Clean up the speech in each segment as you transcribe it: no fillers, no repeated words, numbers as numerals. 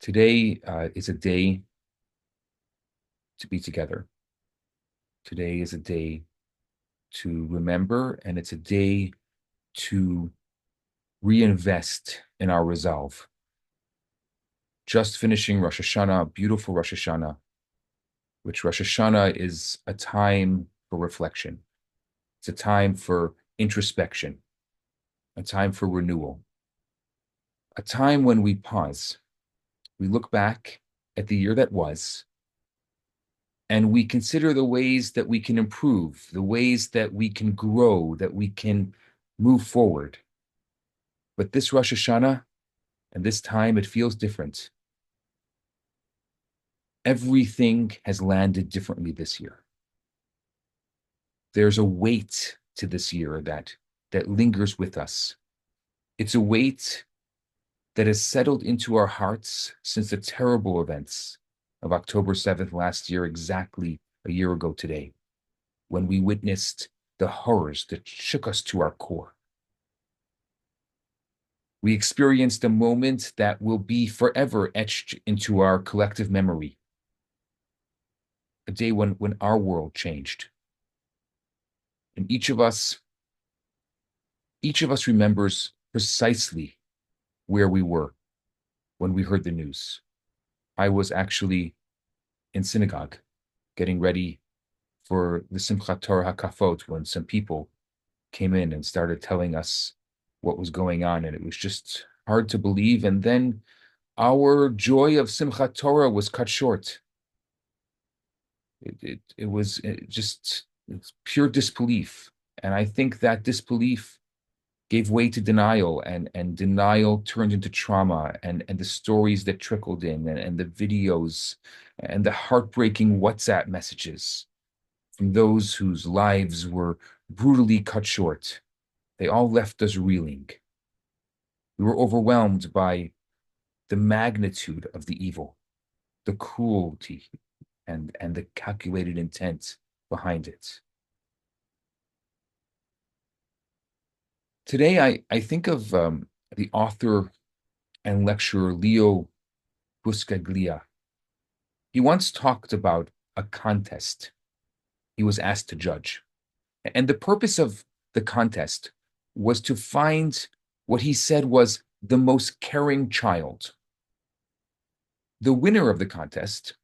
Today is a day to be together. Today is a day to remember, and it's a day to reinvest in our resolve. Just finishing Rosh Hashanah, beautiful Rosh Hashanah, which Rosh Hashanah is a time for reflection. It's a time for introspection, a time for renewal, a time when we pause. We look back at the year that was, and we consider the ways that we can improve, the ways that we can grow, that we can move forward. But this Rosh Hashanah and this time, it feels different. Everything has landed differently this year. There's a weight to this year that lingers with us. It's a weight that has settled into our hearts since the terrible events of October 7th last year, exactly a year ago today, when we witnessed the horrors that shook us to our core. We experienced a moment that will be forever etched into our collective memory. A day when our world changed. And each of us remembers precisely where we were when we heard the news. I was actually in synagogue getting ready for the Simchat Torah HaKafot when some people came in and started telling us what was going on, and it was just hard to believe. And then our joy of Simchat Torah was cut short. It was it's pure disbelief, and I think that disbelief gave way to denial, and denial turned into trauma, and the stories that trickled in, and the videos and the heartbreaking WhatsApp messages from those whose lives were brutally cut short. They all left us reeling. We were overwhelmed by the magnitude of the evil, the cruelty, and the calculated intent behind it. Today, I think of the author and lecturer Leo Buscaglia. He once talked about a contest he was asked to judge. And the purpose of the contest was to find what he said was the most caring child. The winner of the contest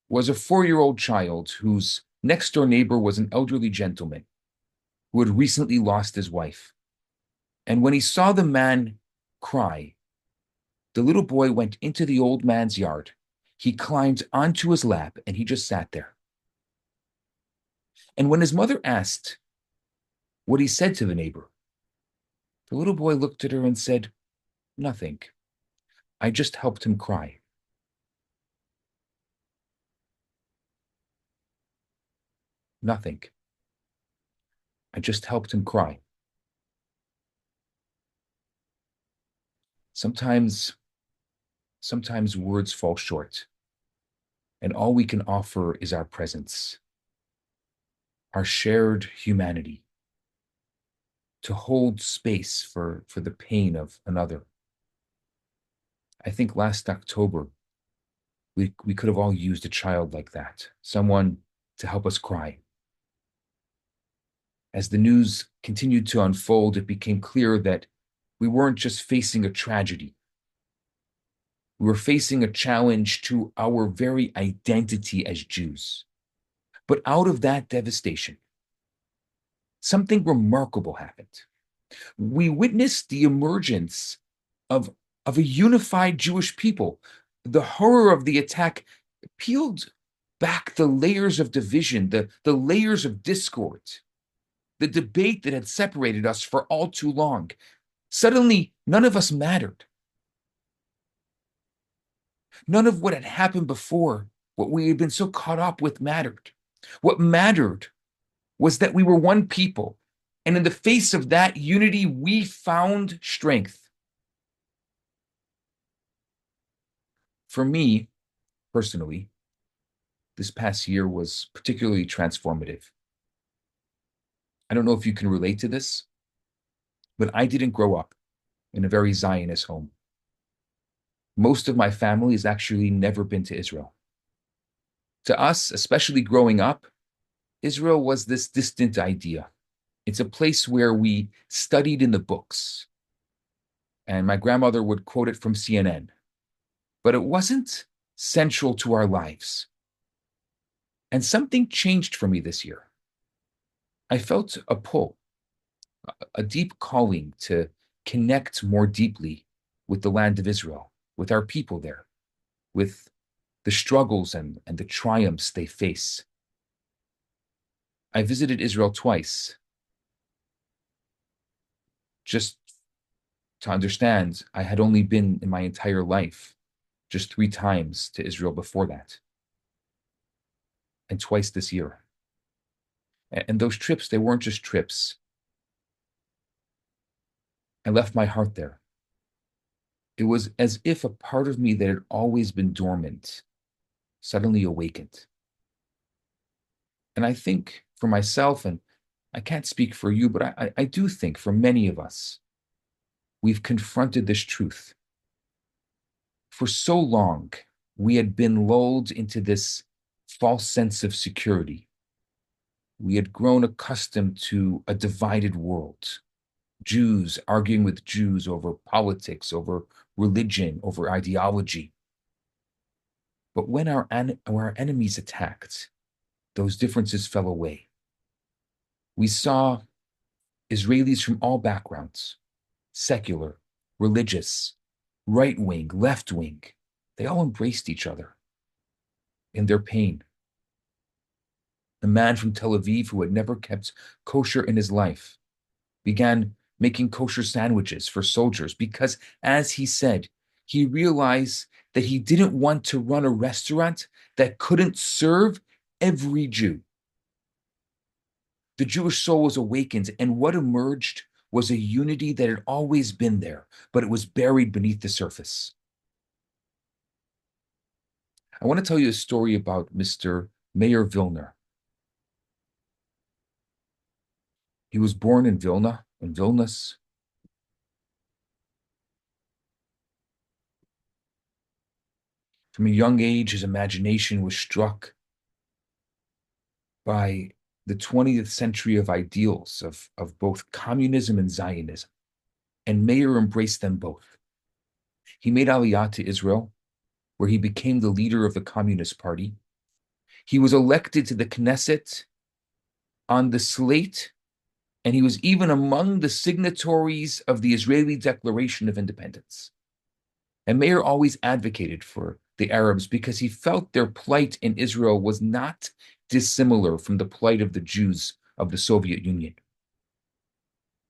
was a 4-year-old child whose next door neighbor was an elderly gentleman who had recently lost his wife. And when he saw the man cry, the little boy went into the old man's yard. He climbed onto his lap and he just sat there. And when his mother asked what he said to the neighbor, the little boy looked at her and said, "Nothing. I just helped him cry." Nothing. I just helped him cry. Sometimes, sometimes words fall short, and all we can offer is our presence, our shared humanity, to hold space for the pain of another. I think last October, we could have all used a child like that, someone to help us cry. As the news continued to unfold, it became clear that we weren't just facing a tragedy. We were facing a challenge to our very identity as Jews. But out of that devastation, something remarkable happened. We witnessed the emergence of, of a unified Jewish people. The horror of the attack peeled back the layers of division, the layers of discord, the debate that had separated us for all too long. Suddenly, none of us mattered. None of what had happened before, what we had been so caught up with, mattered. What mattered was that we were one people. And in the face of that unity, we found strength. For me, personally, this past year was particularly transformative. I don't know if you can relate to this, but I didn't grow up in a very Zionist home. Most of my family has actually never been to Israel. To us, especially growing up, Israel was this distant idea. It's a place where we studied in the books, and my grandmother would quote it from CNN, but it wasn't central to our lives. And something changed for me this year. I felt a pull, a deep calling to connect more deeply with the land of Israel, with our people there, with the struggles and the triumphs they face. I visited Israel twice. Just to understand, I had only been in my entire life just 3 times to Israel before that, and twice this year. And those trips, they weren't just trips. I left my heart there. It was as if a part of me that had always been dormant suddenly awakened. And I think for myself, and I can't speak for you, but I do think for many of us, we've confronted this truth. For so long, we had been lulled into this false sense of security. We had grown accustomed to a divided world, Jews arguing with Jews over politics, over religion, over ideology. But when our enemies attacked, those differences fell away. We saw Israelis from all backgrounds, secular, religious, right wing, left wing. They all embraced each other in their pain. The man from Tel Aviv who had never kept kosher in his life began making kosher sandwiches for soldiers because, as he said, he realized that he didn't want to run a restaurant that couldn't serve every Jew. The Jewish soul was awakened, and what emerged was a unity that had always been there, but it was buried beneath the surface. I want to tell you a story about Mr. Meir Vilner. He was born in Vilna, in Vilnius. From a young age, his imagination was struck by the 20th century of ideals of both communism and Zionism, and Meir embraced them both. He made Aliyah to Israel, where he became the leader of the Communist Party. He was elected to the Knesset on the slate, and he was even among the signatories of the Israeli Declaration of Independence. And Meir always advocated for the Arabs because he felt their plight in Israel was not dissimilar from the plight of the Jews of the Soviet Union.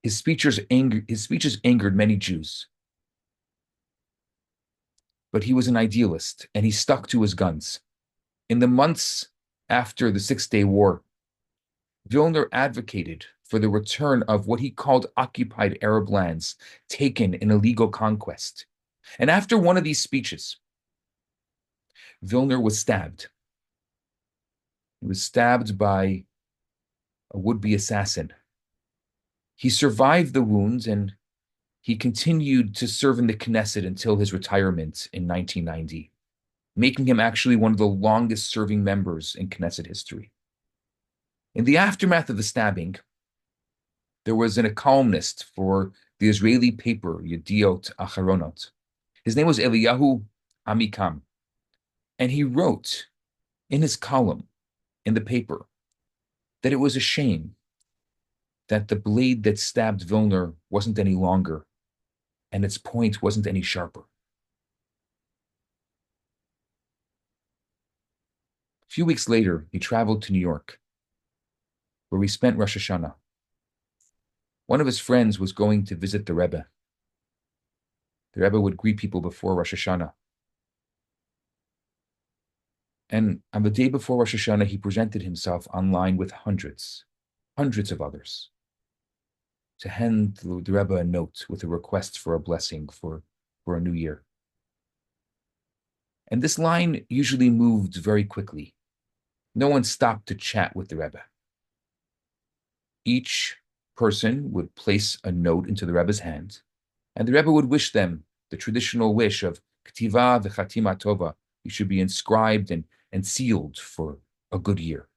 His speeches angered many Jews. But he was an idealist, and he stuck to his guns. In the months after the Six-Day War, Vilner advocated for the return of what he called occupied Arab lands taken in illegal conquest. And after one of these speeches, Vilner was stabbed. He was stabbed by a would-be assassin. He survived the wounds, and he continued to serve in the Knesset until his retirement in 1990, making him actually one of the longest-serving members in Knesset history. In the aftermath of the stabbing, there was a columnist for the Israeli paper Yediot Acharonot. His name was Eliyahu Amikam, and he wrote in his column in the paper that it was a shame that the blade that stabbed Vilner wasn't any longer and its point wasn't any sharper. A few weeks later, he traveled to New York, where he spent Rosh Hashanah. One of his friends was going to visit the Rebbe. The Rebbe would greet people before Rosh Hashanah. And on the day before Rosh Hashanah, he presented himself online with hundreds of others to hand the Rebbe a note with a request for a blessing for a new year. And this line usually moved very quickly. No one stopped to chat with the Rebbe. Each person would place a note into the Rebbe's hand, and the Rebbe would wish them the traditional wish of Ktiva v'chatima tova. You should be inscribed and sealed for a good year.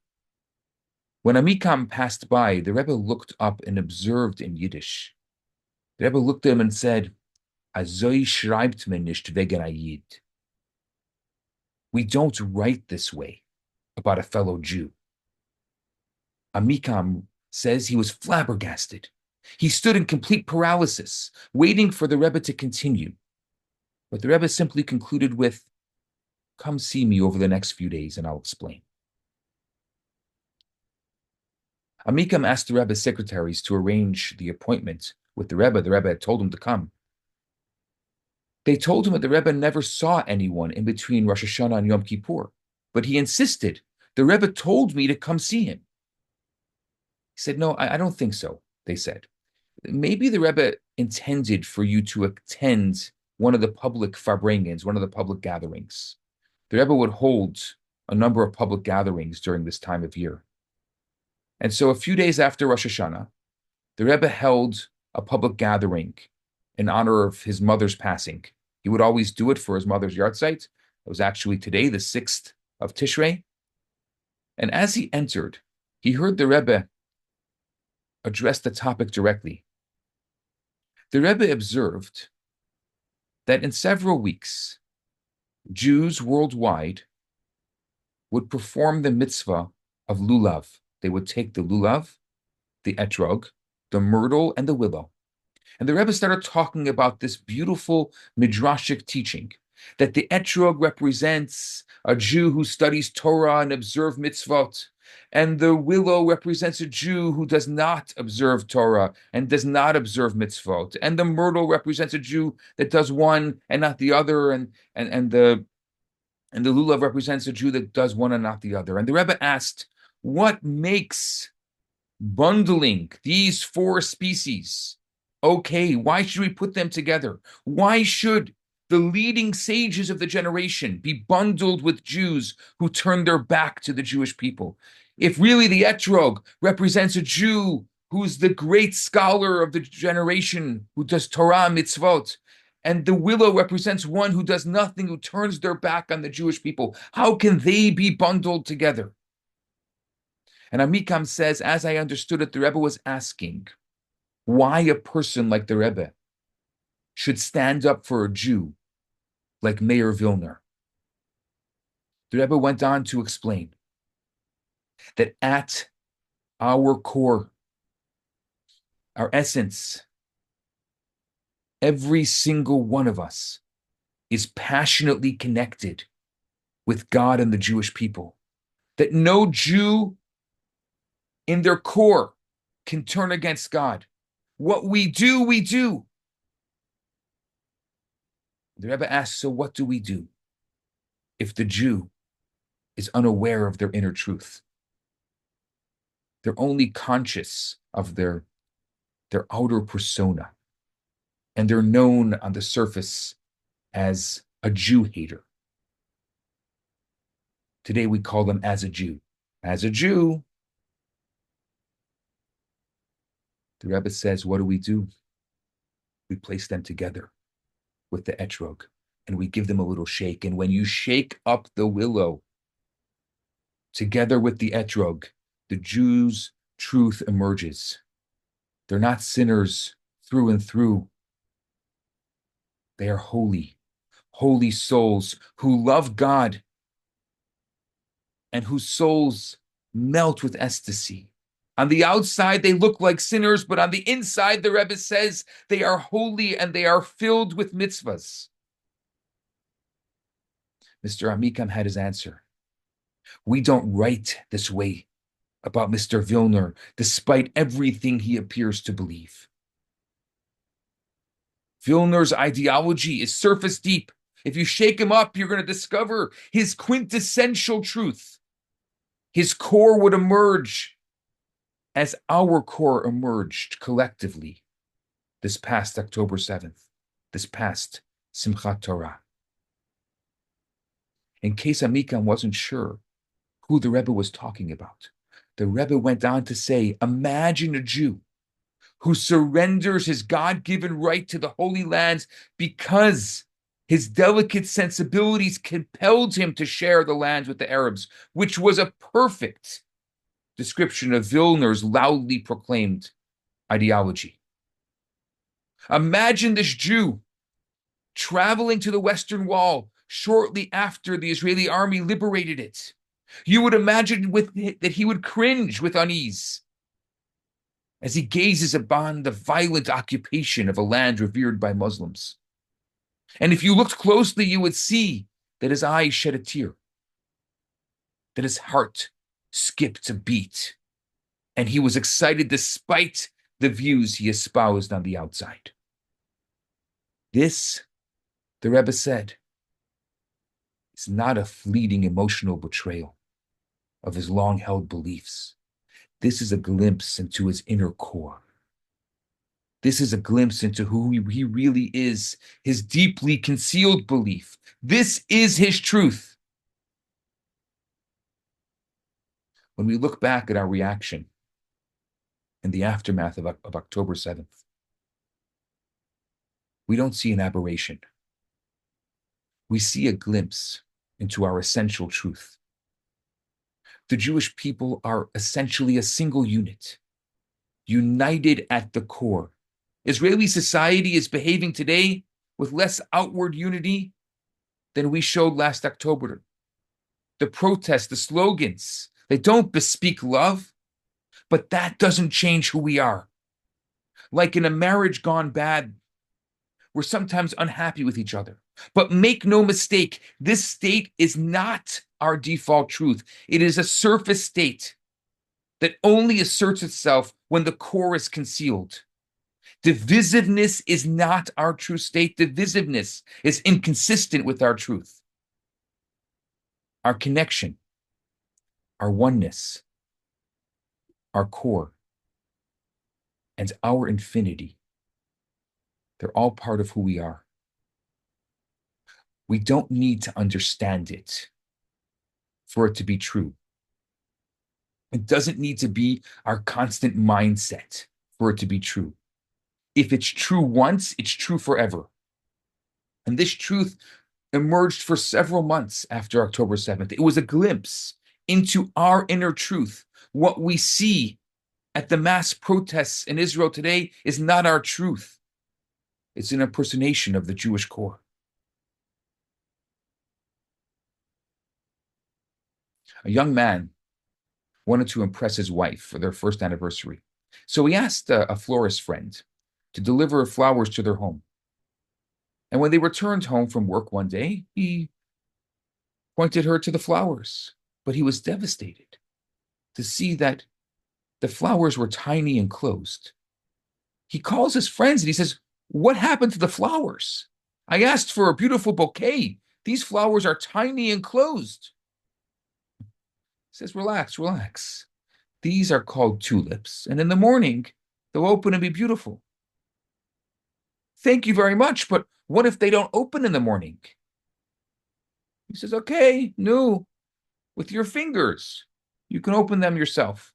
When Amikam passed by, the Rebbe looked up and observed in Yiddish. The Rebbe looked at him and said, Azoi schreibt man nicht wegen a Yid. We don't write this way about a fellow Jew. Amikam says he was flabbergasted. He stood in complete paralysis, waiting for the Rebbe to continue. But the Rebbe simply concluded with, come see me over the next few days and I'll explain. Amikam asked the Rebbe's secretaries to arrange the appointment with the Rebbe. The Rebbe had told him to come. They told him that the Rebbe never saw anyone in between Rosh Hashanah and Yom Kippur, but he insisted. The Rebbe told me to come see him. He said, no, I don't think so, they said. Maybe the Rebbe intended for you to attend one of the public farbrengens, one of the public gatherings. The Rebbe would hold a number of public gatherings during this time of year. And so a few days after Rosh Hashanah, the Rebbe held a public gathering in honor of his mother's passing. He would always do it for his mother's yahrzeit. It was actually today, the 6th of Tishrei. And as he entered, he heard the Rebbe address the topic directly. The Rebbe observed that in several weeks, Jews worldwide would perform the mitzvah of lulav. They would take the lulav, the etrog, the myrtle, and the willow. And the Rebbe started talking about this beautiful midrashic teaching, that the etrog represents a Jew who studies Torah and observes mitzvot, and the willow represents a Jew who does not observe Torah and does not observe mitzvot, and the myrtle represents a Jew that does one and not the other, and the lulav represents a Jew that does one and not the other. And the Rebbe asked, what makes bundling these four species okay? Why should we put them together? Why should the leading sages of the generation be bundled with Jews who turned their back to the Jewish people? If really the etrog represents a Jew who's the great scholar of the generation, who does Torah mitzvot, and the willow represents one who does nothing, who turns their back on the Jewish people, how can they be bundled together? And Amikam says, as I understood it, the Rebbe was asking why a person like the Rebbe should stand up for a Jew like Meir Vilner. The Rebbe went on to explain that at our core, our essence, every single one of us is passionately connected with God and the Jewish people. That no Jew in their core can turn against God. What we do, we do. The Rebbe asks, so what do we do if the Jew is unaware of their inner truth? They're only conscious of their outer persona, and they're known on the surface as a Jew hater. Today we call them as a Jew. As a Jew, the Rebbe says, what do? We place them together with the etrog, and we give them a little shake. And when you shake up the willow together with the etrog, the Jews' truth emerges. They're not sinners through and through. They are holy, holy souls who love God and whose souls melt with ecstasy. On the outside, they look like sinners, but on the inside, the Rebbe says, they are holy and they are filled with mitzvahs. Mr. Amikam had his answer. We don't write this way about Mr. Vilner, despite everything he appears to believe. Vilner's ideology is surface deep. If you shake him up, you're going to discover his quintessential truth. His core would emerge as our core emerged collectively this past October 7th, this past Simchat Torah. In case Amikam wasn't sure who the Rebbe was talking about, the Rebbe went on to say, imagine a Jew who surrenders his God-given right to the Holy Lands because His delicate sensibilities compelled him to share the land with the Arabs, which was a perfect description of Vilner's loudly proclaimed ideology. Imagine this Jew traveling to the Western Wall shortly after the Israeli army liberated it. You would imagine that he would cringe with unease as he gazes upon the violent occupation of a land revered by Muslims. And if you looked closely, you would see that his eyes shed a tear, that his heart skipped a beat, and he was excited despite the views he espoused on the outside. This, the Rebbe said, is not a fleeting emotional betrayal of his long-held beliefs. This is a glimpse into his inner core. This is a glimpse into who he really is, his deeply concealed belief. This is his truth. When we look back at our reaction in the aftermath of October 7th, we don't see an aberration. We see a glimpse into our essential truth. The Jewish people are essentially a single unit, united at the core. Israeli society is behaving today with less outward unity than we showed last October. The protests, the slogans, they don't bespeak love, but that doesn't change who we are. Like in a marriage gone bad, we're sometimes unhappy with each other. But make no mistake, this state is not our default truth. It is a surface state that only asserts itself when the core is concealed. Divisiveness is not our true state. Divisiveness is inconsistent with our truth. Our connection, our oneness, our core, and our infinity, they're all part of who we are. We don't need to understand it for it to be true. It doesn't need to be our constant mindset for it to be true. If it's true once, it's true forever. And this truth emerged for several months after October 7th. It was a glimpse into our inner truth. What we see at the mass protests in Israel today is not our truth. It's an impersonation of the Jewish core. A young man wanted to impress his wife for their first anniversary. So he asked a florist friend to deliver flowers to their home. And when they returned home from work one day, he pointed her to the flowers, but he was devastated to see that the flowers were tiny and closed. He calls his friends and he says, "What happened to the flowers? I asked for a beautiful bouquet. These flowers are tiny and closed." He says, "Relax, relax. These are called tulips, and in the morning, they'll open and be beautiful." "Thank you very much, but what if they don't open in the morning?" He says, "Okay, no, with your fingers. You can open them yourself."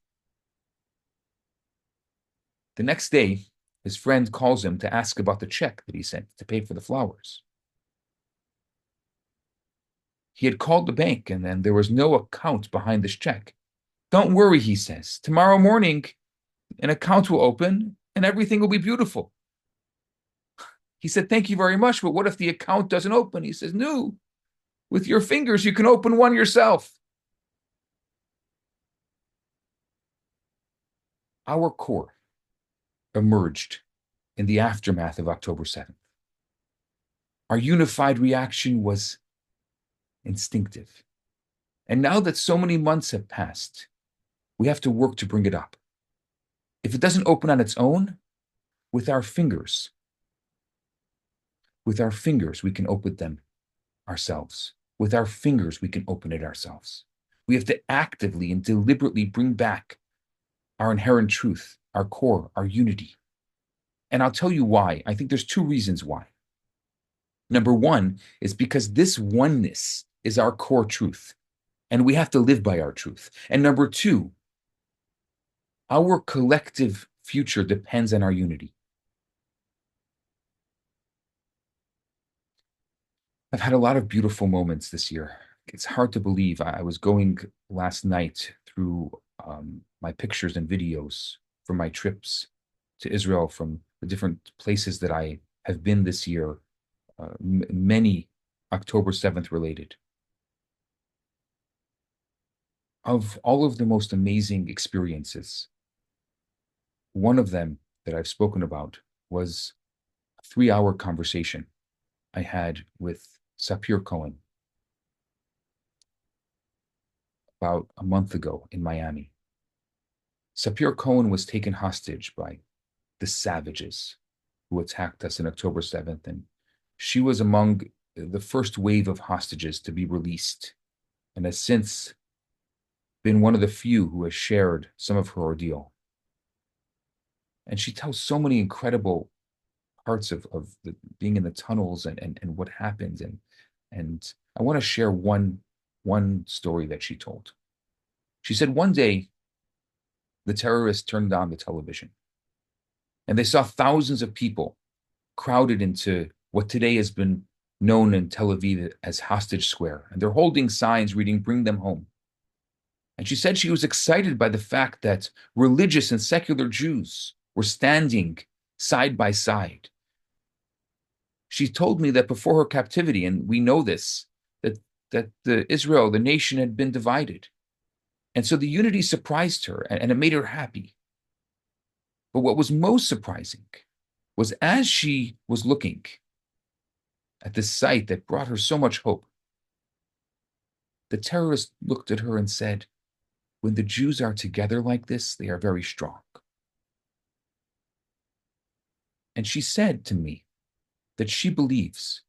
The next day, his friend calls him to ask about the check that he sent to pay for the flowers. He had called the bank and then there was no account behind this check. "Don't worry," he says. "Tomorrow morning, an account will open and everything will be beautiful." He said, "Thank you very much, but what if the account doesn't open?" He says, "No, with your fingers, you can open one yourself." Our core emerged in the aftermath of October 7th. Our unified reaction was instinctive. And now that so many months have passed, we have to work to bring it up. If it doesn't open on its own, with our fingers, we can open them ourselves. With our fingers, we can open it ourselves. We have to actively and deliberately bring back our inherent truth, our core, our unity. And I'll tell you why. I think there's two reasons why. Number one is because this oneness is our core truth, and we have to live by our truth. And number two, our collective future depends on our unity. I've had a lot of beautiful moments this year. It's hard to believe. I was going last night through my pictures and videos from my trips to Israel, from the different places that I have been this year, many October 7th related. Of all of the most amazing experiences, one of them that I've spoken about was a 3 hour conversation I had with Sapir Cohen about a month ago in Miami. Sapir Cohen was taken hostage by the savages who attacked us on October 7th, and she was among the first wave of hostages to be released and has since been one of the few who has shared some of her ordeal. And she tells so many incredible parts of being in the tunnels and what happened. And I want to share one story that she told. She said one day the terrorists turned on the television and they saw thousands of people crowded into what today has been known in Tel Aviv as Hostage Square. And they're holding signs reading, "Bring them home." And she said she was excited by the fact that religious and secular Jews were standing side by side. She told me that before her captivity, and we know this, that Israel, the nation, had been divided. And so the unity surprised her and it made her happy. But what was most surprising was as she was looking at this sight that brought her so much hope, the terrorist looked at her and said, "When the Jews are together like this, they are very strong." And she said to me that she believes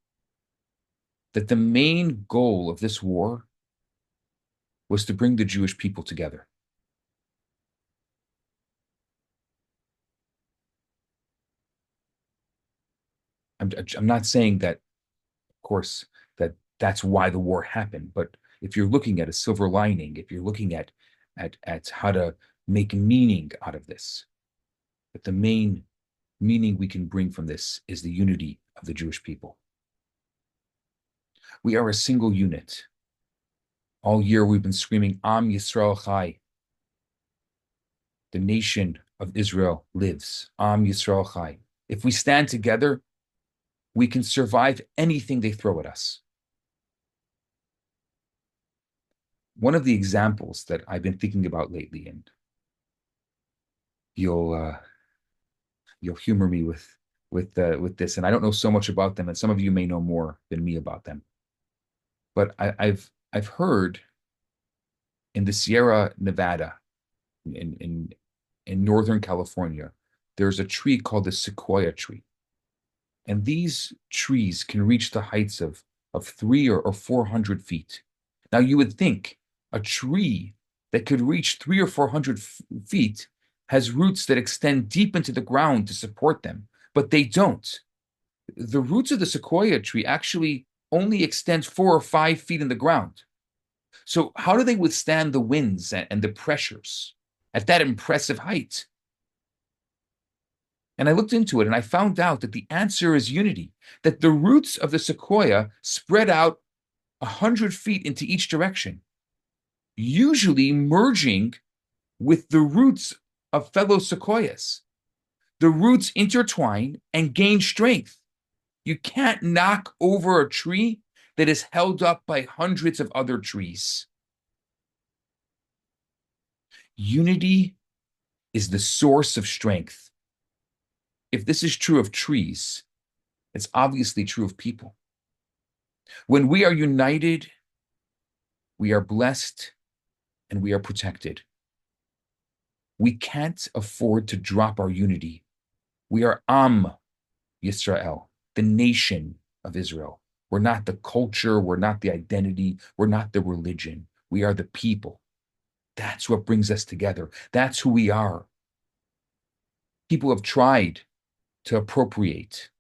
that the main goal of this war was to bring the Jewish people together. I'm not saying that, of course, that that's why the war happened, but if you're looking at a silver lining, if you're looking at how to make meaning out of this, that the main meaning we can bring from this is the unity of the Jewish people. We are a single unit. All year we've been screaming, Am Yisrael Chai. The nation of Israel lives. Am Yisrael Chai. If we stand together, we can survive anything they throw at us. One of the examples that I've been thinking about lately, and you'll humor me with this, and I don't know so much about them, and some of you may know more than me about them. But I've heard in the Sierra Nevada, in Northern California, there's a tree called the sequoia tree. And these trees can reach the heights of 300 or 400 feet. Now, you would think a tree that could reach 300 or 400 feet has roots that extend deep into the ground to support them, but they don't. The roots of the sequoia tree actually only extend 4 or 5 feet in the ground. So, how do they withstand the winds and the pressures at that impressive height? And I looked into it and I found out that the answer is unity, that the roots of the sequoia spread out 100 feet into each direction, usually merging with the roots of fellow sequoias. The roots intertwine and gain strength. You can't knock over a tree that is held up by hundreds of other trees. Unity is the source of strength. If this is true of trees, it's obviously true of people. When we are united, we are blessed and we are protected. We can't afford to drop our unity. We are Am Yisrael, the nation of Israel. We're not the culture, we're not the identity, we're not the religion. We are the people. That's what brings us together. That's who we are. People have tried to appropriate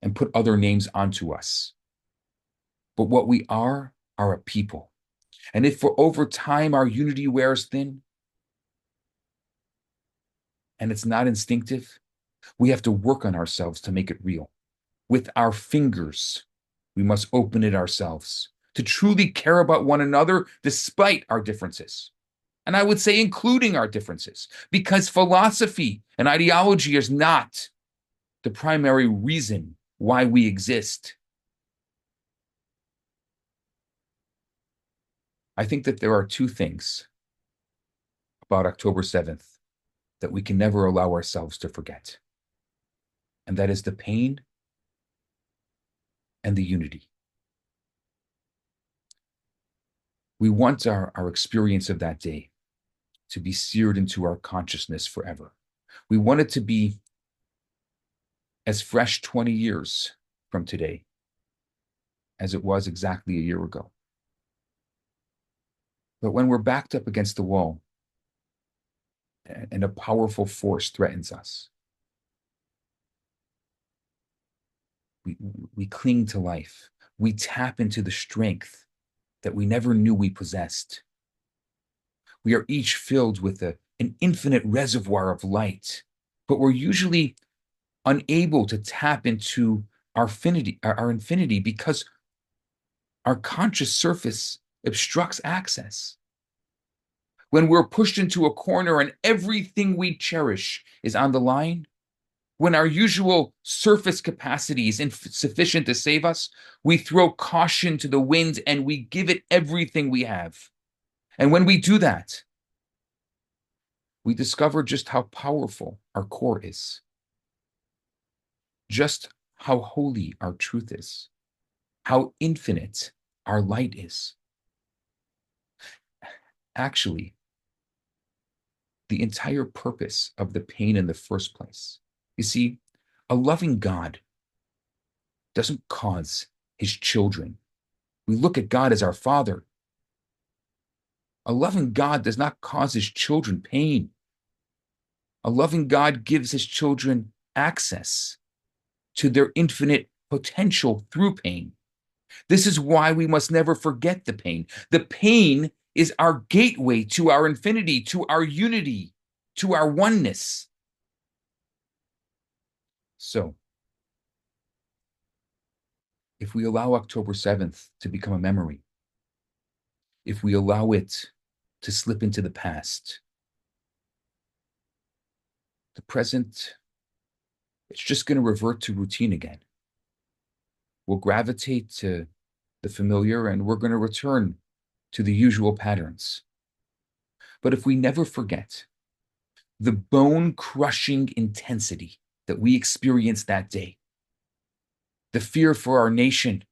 and put other names onto us. But what we are a people. And if for over time our unity wears thin and it's not instinctive, we have to work on ourselves to make it real with our fingers, We must open it ourselves to truly care about one another despite our differences. And I would say including our differences, because philosophy and ideology is not the primary reason why we exist. I think that there are two things about October 7th that we can never allow ourselves to forget. And that is the pain and the unity. We want our experience of that day to be seared into our consciousness forever. We want it to be as fresh 20 years from today as it was exactly a year ago. But when we're backed up against the wall and a powerful force threatens us, we cling to life. We tap into the strength that we never knew we possessed. We are each filled with an infinite reservoir of light, but we're usually unable to tap into our infinity because our conscious surface obstructs access. When we're pushed into a corner and everything we cherish is on the line, when our usual surface capacity is insufficient to save us, we throw caution to the wind and we give it everything we have. And when we do that, we discover just how powerful our core is, just how holy our truth is, how infinite our light is. Actually, the entire purpose of the pain in the first place. You see, a loving God doesn't cause his children. We look at God as our Father. A loving God does not cause his children pain. A loving God gives his children access to their infinite potential through pain. This is why we must never forget the pain. The pain is our gateway to our infinity, to our unity, to our oneness. So, if we allow October 7th to become a memory, if we allow it to slip into the past, the present, it's just going to revert to routine again. We'll gravitate to the familiar and we're going to return to the usual patterns. But if we never forget the bone-crushing intensity that we experienced that day, the fear for our nation,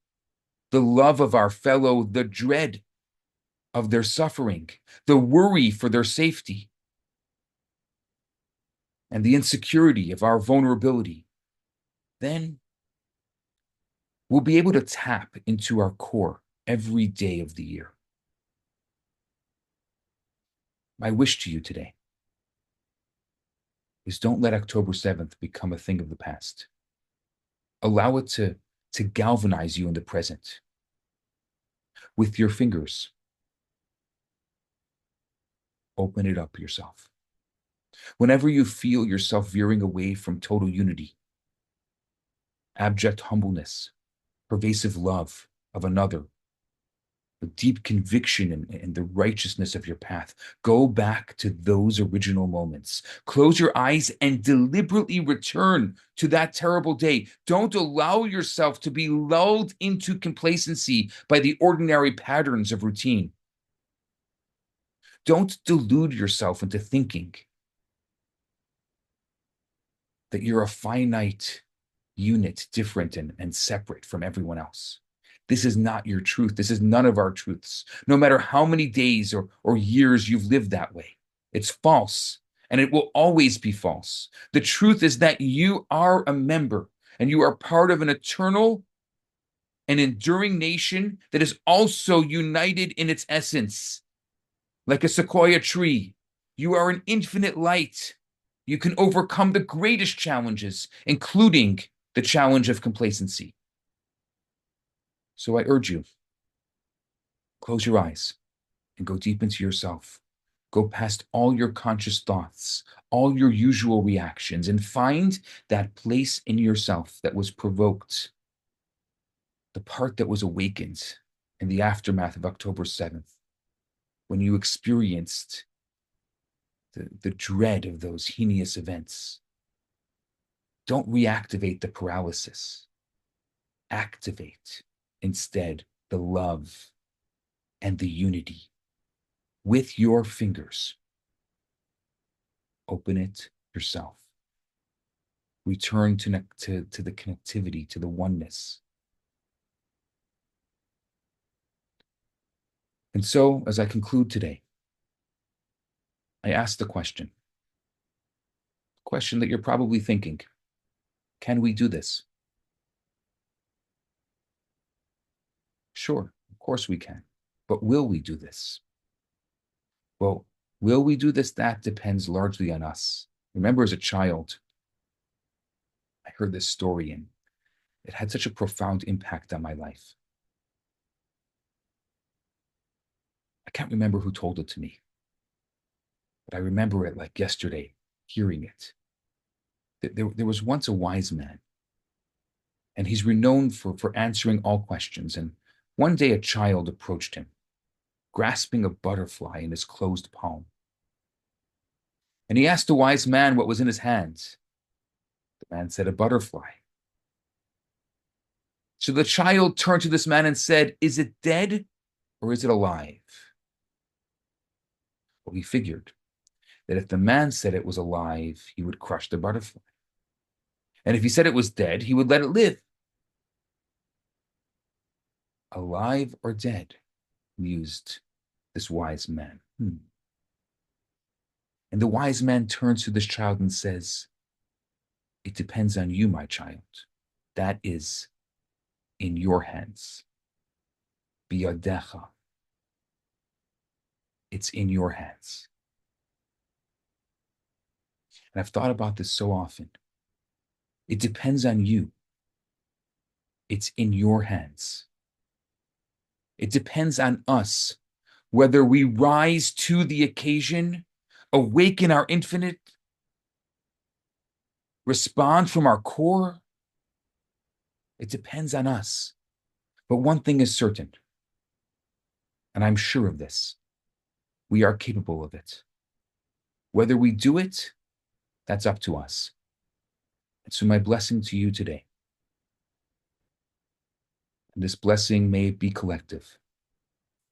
the love of our fellow, the dread of their suffering, the worry for their safety, and the insecurity of our vulnerability, then we'll be able to tap into our core every day of the year. My wish to you today is don't let October 7th become a thing of the past. Allow it to galvanize you in the present. With your fingers, open it up yourself. Whenever you feel yourself veering away from total unity, abject humbleness, pervasive love of another, a deep conviction in the righteousness of your path, go back to those original moments. Close your eyes and deliberately return to that terrible day. Don't allow yourself to be lulled into complacency by the ordinary patterns of routine. Don't delude yourself into thinking that you're a finite unit, different and separate from everyone else. This is not your truth. This is none of our truths. No matter how many days or years you've lived that way, it's false, and it will always be false. The truth is that you are a member, and you are part of an eternal and enduring nation that is also united in its essence. Like a sequoia tree, you are an infinite light. You can overcome the greatest challenges, including the challenge of complacency. So I urge you, close your eyes and go deep into yourself. Go past all your conscious thoughts, all your usual reactions, and find that place in yourself that was provoked the part that was awakened in the aftermath of October 7th, when you experienced the dread of those heinous events. Don't reactivate the paralysis. Activate instead the love and the unity with your fingers. Open it yourself. Return to the connectivity, to the oneness. And so, as I conclude today, I ask the question that you're probably thinking, can we do this? Sure, of course we can. But will we do this? Well, will we do this? That depends largely on us. Remember, as a child, I heard this story and it had such a profound impact on my life. I can't remember who told it to me, but I remember it like yesterday, hearing it. There was once a wise man, and he's renowned for answering all questions. And one day a child approached him, grasping a butterfly in his closed palm. And he asked the wise man what was in his hands. The man said, a butterfly. So the child turned to this man and said, is it dead or is it alive? Well, he figured that if the man said it was alive, he would crush the butterfly. And if he said it was dead, he would let it live. Alive or dead, mused this wise man. And the wise man turns to this child and says, it depends on you, my child. That is in your hands. Biyadecha. It's in your hands. And I've thought about this so often. It depends on you. It's in your hands. It depends on us whether we rise to the occasion, awaken our infinite, respond from our core. It depends on us. But one thing is certain, and I'm sure of this, we are capable of it. Whether we do it, that's up to us. And so my blessing to you today, and this blessing may be collective.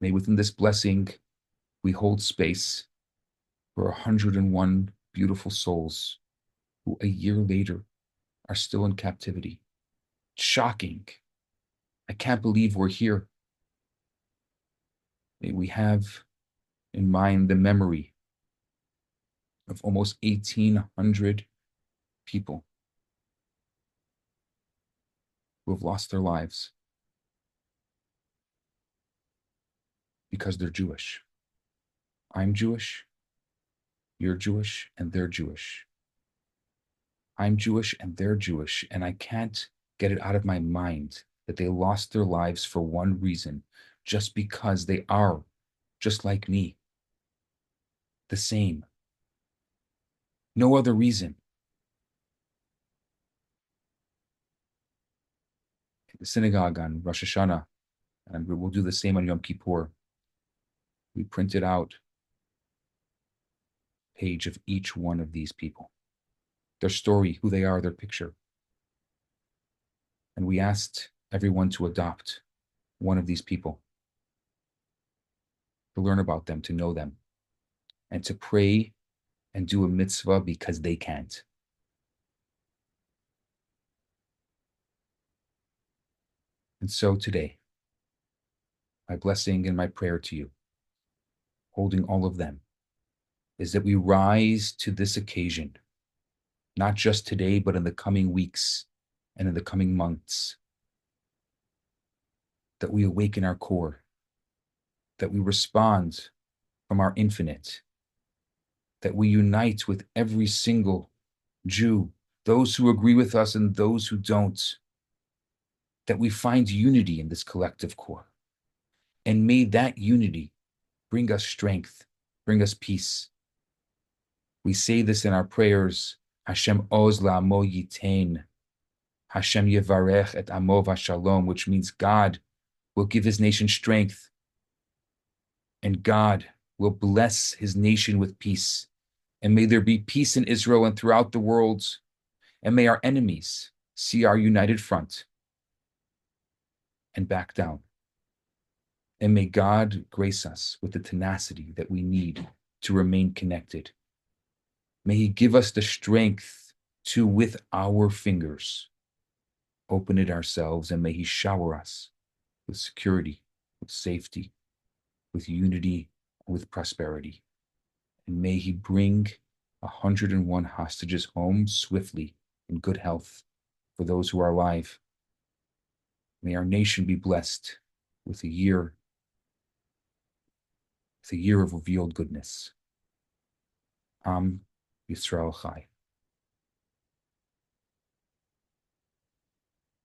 May within this blessing, we hold space for 101 beautiful souls who a year later are still in captivity. Shocking. I can't believe we're here. May we have in mind the memory of almost 1,800 people who have lost their lives because they're Jewish. I'm Jewish, you're Jewish, and they're Jewish. I'm Jewish and they're Jewish, and I can't get it out of my mind that they lost their lives for one reason, just because they are just like me, the same. No other reason. In the synagogue on Rosh Hashanah, and we'll do the same on Yom Kippur, we printed out a page of each one of these people, their story, who they are, their picture. And we asked everyone to adopt one of these people, to learn about them, to know them, and to pray and do a mitzvah because they can't. And so today, my blessing and my prayer to you, holding all of them, is that we rise to this occasion, not just today, but in the coming weeks and in the coming months, that we awaken our core, that we respond from our infinite, that we unite with every single Jew, those who agree with us and those who don't, that we find unity in this collective core. And may that unity bring us strength, bring us peace. We say this in our prayers, Hashem oz la'amo yitain, Hashem yevarech et amo v'shalom, which means God will give his nation strength, and God will bless his nation with peace. And may there be peace in Israel and throughout the world. And may our enemies see our united front and back down. And may God grace us with the tenacity that we need to remain connected. May he give us the strength to, with our fingers, open it ourselves, and may he shower us with security, with safety, with unity, with prosperity. And may he bring 101 hostages home swiftly in good health for those who are alive. May our nation be blessed with a year of revealed goodness. Am Yisrael Chai.